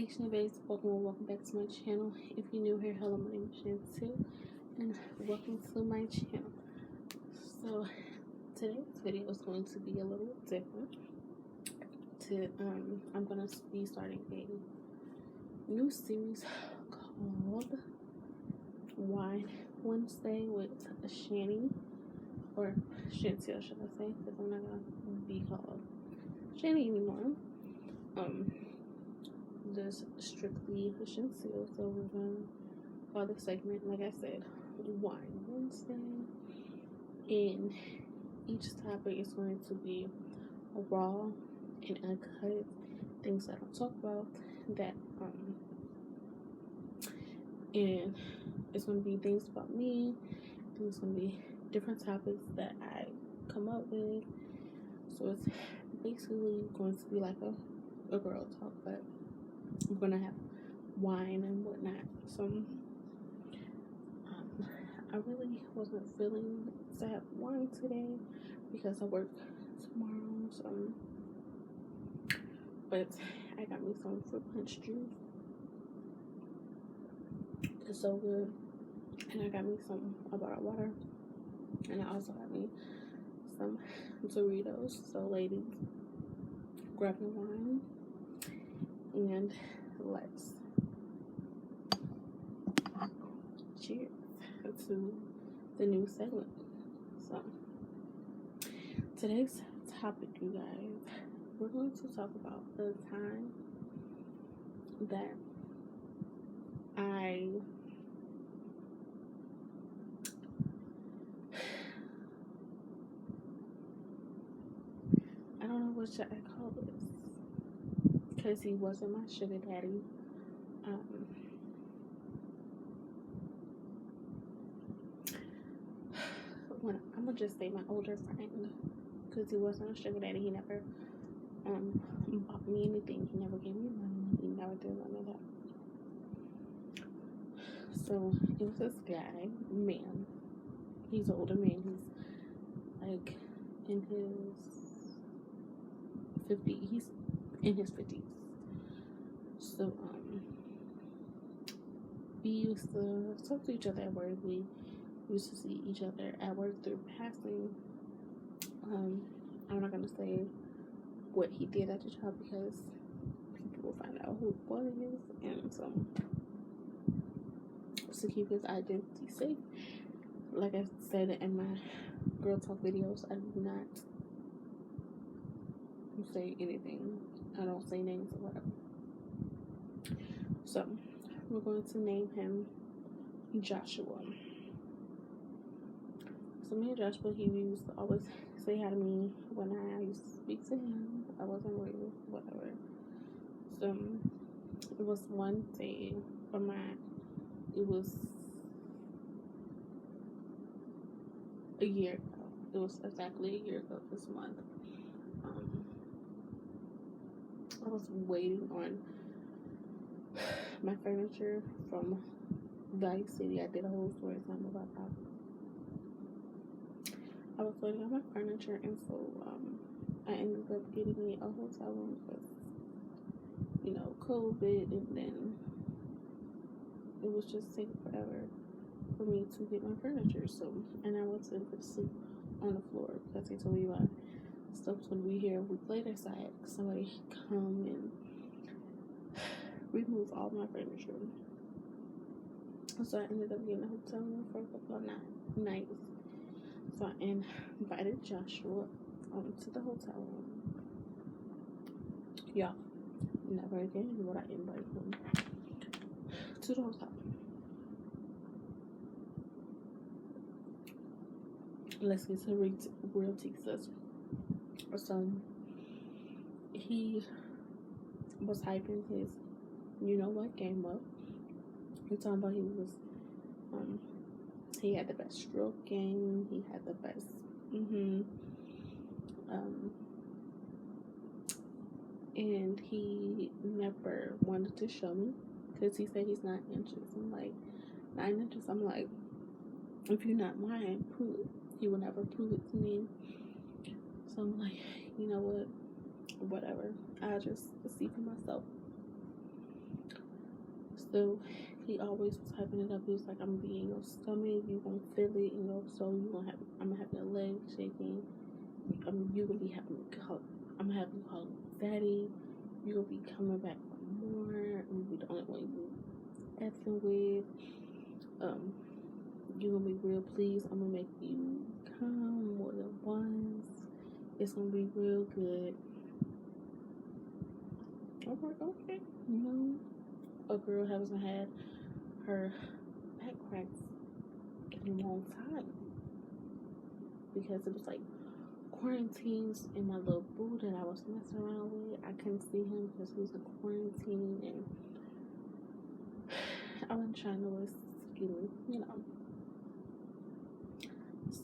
Chanbabes, welcome back to my channel. If you're new here, hello, my name is Chantil, and welcome to my channel. So today's video is going to be a little different. I'm gonna be starting a new series called Wine Wednesday with Shani, or Chantil, should I say? Because I'm not gonna be called Shani anymore. Just strictly Chantil. So we're gonna call the segment, like I said, Wine Wednesday, and each topic is going to be raw and uncut things that I don't talk about, that and it's going to be things about me, and it's going to be different topics that I come up with. So it's basically going to be like a girl talk, but we're gonna have wine and whatnot. So I really wasn't feeling to have wine today because I work tomorrow. So, but I got me some fruit punch juice. It's so good. And I got me a bottle of water. And I also got me some Doritos. So ladies, grab your wine and let's cheers to the new segment. So today's topic, you guys, we're going to talk about the time that I don't know what should I call this, because he wasn't my sugar daddy. I'm gonna just say my older friend, because he wasn't a sugar daddy. He never bought me anything. He never gave me money. He never did none of that. So it was this guy, man. He's an older man. He's like in his 50s. He's in his 50s. So we used to talk to each other at work. We used to see each other at work through passing. I'm not gonna say what he did at the job because people will find out who it was, and so to keep his identity safe, like I said in my girl talk videos, I do not say anything. I don't say names or whatever. So we're going to name him Joshua. So me and Joshua, he used to always say hi to me when I used to speak to him. I wasn't rude, whatever. So it was one day it was a year ago. It was exactly a year ago this month. I was waiting on my furniture from Valley City. I did a whole story time about that. I was waiting on my furniture, and so I ended up getting me a hotel room because, COVID, and then it was just taking forever for me to get my furniture. So, and I wasn't able to sleep on the floor because they told me my stuff was going to be here a week later, so I had somebody come and remove all my furniture. So I ended up getting a hotel room for a couple of nights. So I invited Joshua to the hotel room. Y'all, never again would I invite him to the hotel. Let's get to real teasers. So he was hyping his game up. He talking about he had the best stroke game. He had the best and he never wanted to show me because he said he's 9 inches. I'm like, 9 inches? I'm like, if you're not lying, prove it. He would never prove it to me. So I'm like, you know what? Whatever. I'll just see for myself. So he always was hyping it up. He was like, I'm gonna be in your stomach, you gonna feel it in your soul, I'm gonna have your legs shaking, you gonna be having I'm gonna have you calling fatty, you gonna be coming back for more, I'm gonna be the only one you effing with, you gonna be real pleased, I'm gonna make you come more than once, it's gonna be real good. I'm like, okay, a girl hasn't had her back cracks in a long time because it was like quarantines and my little boo that I was messing around with. I couldn't see him because he was in quarantine and I wasn't trying to risk getting,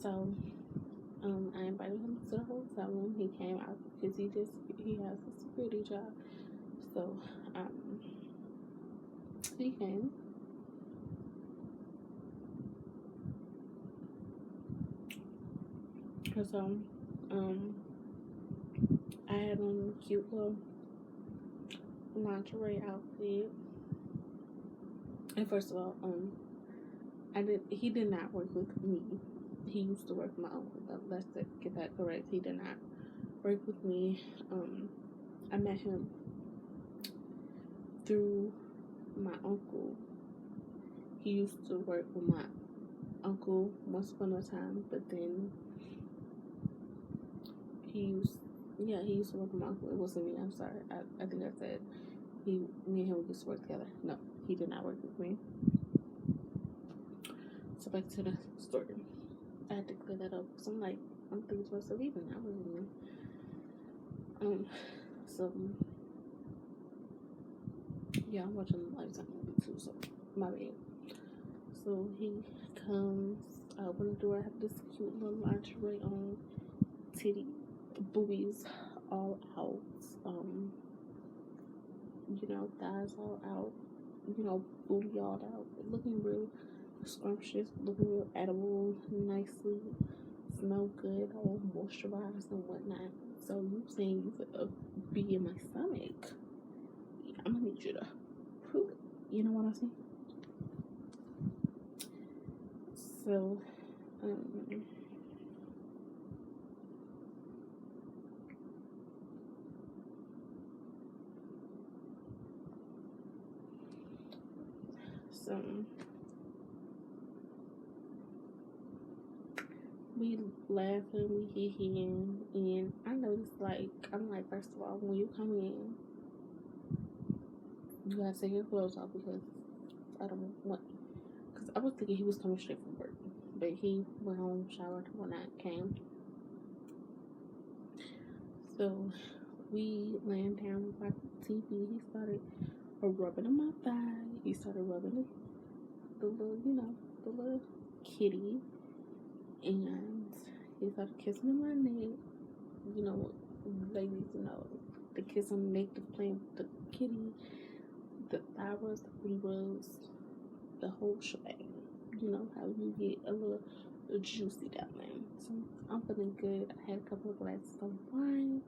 So I invited him to the hotel room. He came out because he has a security job. So he came. So I had on a cute little lingerie outfit. And first of all, he did not work with me. He used to work with my uncle. Let's get that correct. He did not work with me. I met him through my uncle. He used to work with my uncle once upon a time, but then he used to work with my uncle. It wasn't me. I'm sorry. I think I said me and him used to work together. No, he did not work with me. So back to the story. I had to clear that up because I'm thinking to myself, he did not work with me. So yeah, I'm watching the Lifetime movie too, so my bad. So he comes, I open the door, I have this cute little lingerie on, titty, boobies all out, thighs all out, booty all out, looking real scrumptious, looking real edible, nicely, smell good, all moisturized and whatnot. So you saying you could be in my stomach? I'm gonna need you to prove it. You know what I'm saying? So, we laughing, we hee-heeing, and I noticed, I'm like, first of all, when you come in, you gotta take your clothes off because I don't want, because I was thinking he was coming straight from work, but he went home, showered, whatnot, came. So we laying down, watching TV. He started rubbing on my thigh. He started rubbing the little kitty, and he started kissing my neck. Ladies, the kiss on the neck, the playing with the kitty, the thigh rubs, the booty rubs, the whole shebang. You know how you get a little juicy down there. So I'm feeling good. I had a couple of glasses of wine.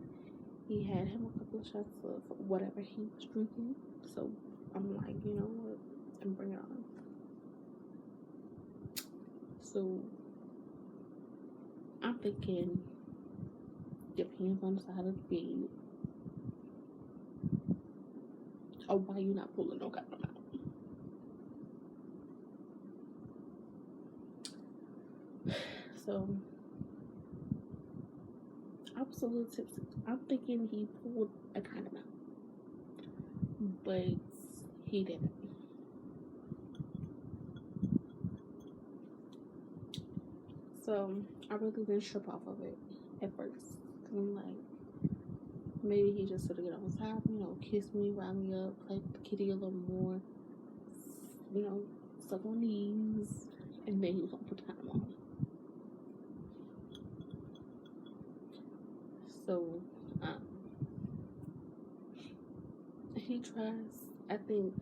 He had him a couple of shots of whatever he was drinking. So I'm like, you know what? And bring it on. So I'm thinking, your hands on the side of the bed. Or why you not pulling no condom out? So I was a little tipsy. I'm thinking he pulled a condom out, but he didn't. So I really didn't trip off of it at first. I'm like, maybe he just sort of get on top, kiss me, rile me up, play with the kitty a little more, suck on knees, and then he was gonna put the condom on. So I think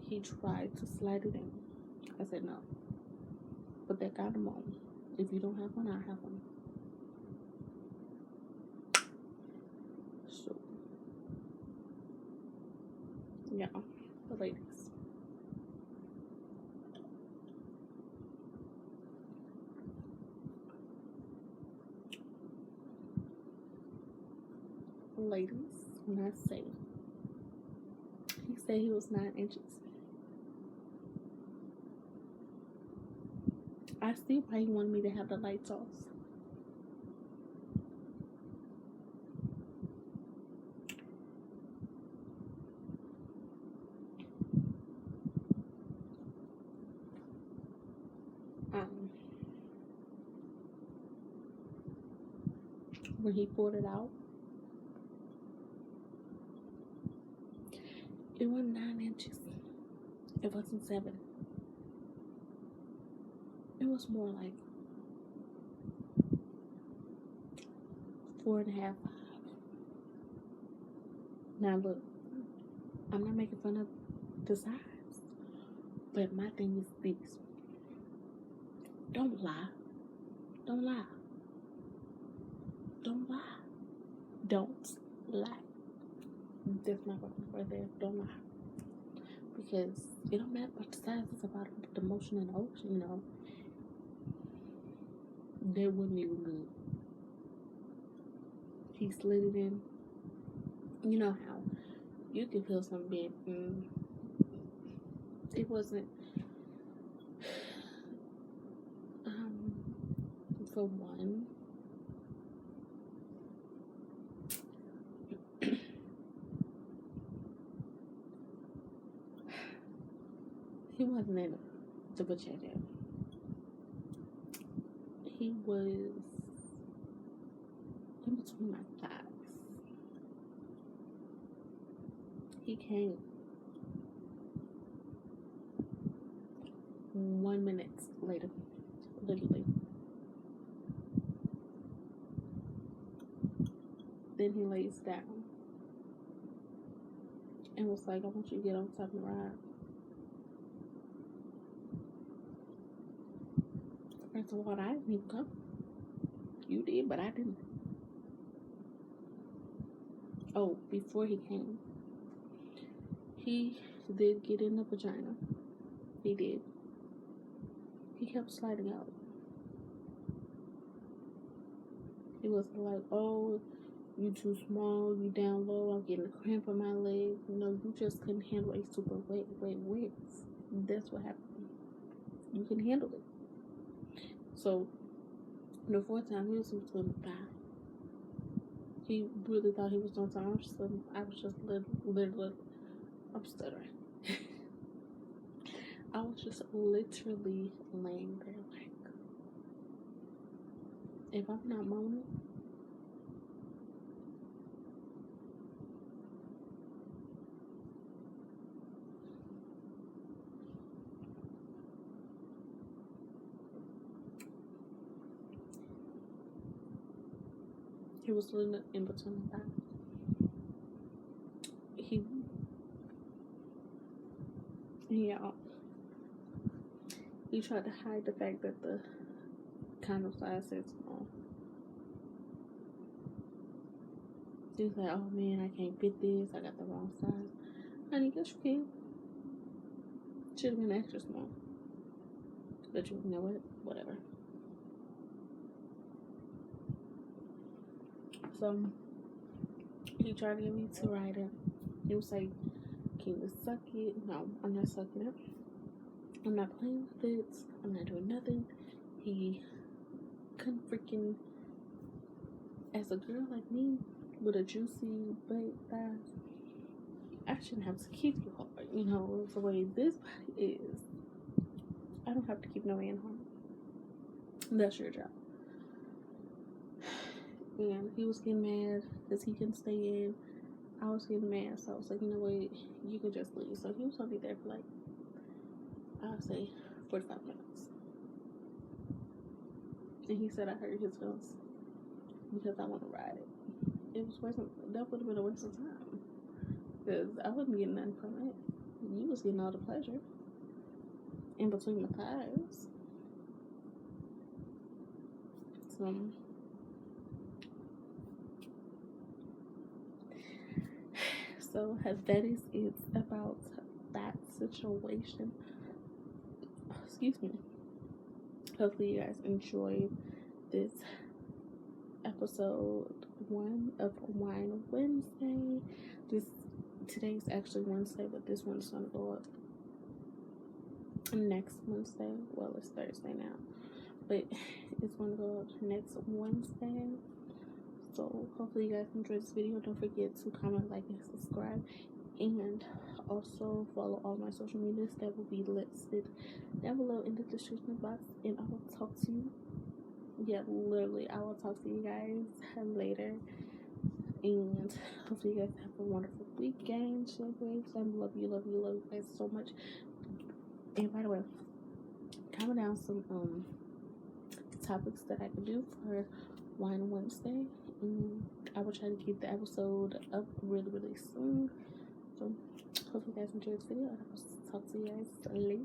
he tried to slide it in. I said no. Put that condom on. If you don't have one, I have one. So yeah, the ladies. ladies, when I say he said he was 9 inches, I see why he wanted me to have the lights off. When he pulled it out, it wasn't 9 inches. It wasn't 7. It was more like 4.5, 5. Now look, I'm not making fun of the size, but my thing is this: don't lie, don't lie, don't lie, don't lie. That's my word right there. Don't lie, because it don't matter what the size is about the motion in the ocean. You know, that wasn't even good. He slid it in. You know how you can feel something big. It wasn't. For one, he wasn't in the vagina. He was in between my thighs. He came 1 minute later, literally. Then he lays down and was like, I want you to get on top of the ride. First of all, I didn't even come. You did, but I didn't. Oh, before he came, he did get in the vagina. He did. He kept sliding out. He was like, oh, you too small, you down low, I'm getting a cramp in my leg. You know, you just couldn't handle a super wet. That's what happened. You can handle it. So, the fourth time, he was between the thigh. He really thought he was doing something. I was just literally, I'm stuttering. I was just literally laying there like, if I'm not moaning, he was literally in between the thighs. He tried to hide the fact that the condom size said small. He was like, oh man, I can't fit this, I got the wrong size. Honey, guess you can. Should have been extra small. But you know what? Whatever. So, he tried to get me to ride it. He was like, can you suck it? No, I'm not sucking it. I'm not playing with it. I'm not doing nothing. He couldn't freaking, as a girl like me, with a juicy butt thighs, I shouldn't have to keep you hard. You know, the way this body is, I don't have to keep no man hard. That's your job. And he was getting mad because he couldn't stay in. I was getting mad, so I was like, you know what, you can just leave. So he was only there for like, I'll say 45 minutes. And he said I hurt his feelings because I want to ride it. That would have been a waste of time. Because I wasn't getting nothing from it. You was getting all the pleasure in between my thighs. So that is it about that situation. Excuse me. Hopefully you guys enjoyed this episode 1 of Wine Wednesday. Today's actually Wednesday, but this one's gonna go up next Wednesday. Well, it's Thursday now, but it's gonna go up next Wednesday. So hopefully you guys enjoyed this video. Don't forget to comment, like, and subscribe, and also follow all my social medias that will be listed down below in the description box. And I will talk to you. Yeah, literally, I will talk to you guys later. And hopefully you guys have a wonderful weekend. Chanbabes, I love you guys so much. And by the way, comment down some topics that I can do for Wine Wednesday. And I will try to get the episode up really soon. So hopefully you guys enjoyed this video, and I will talk to you guys later.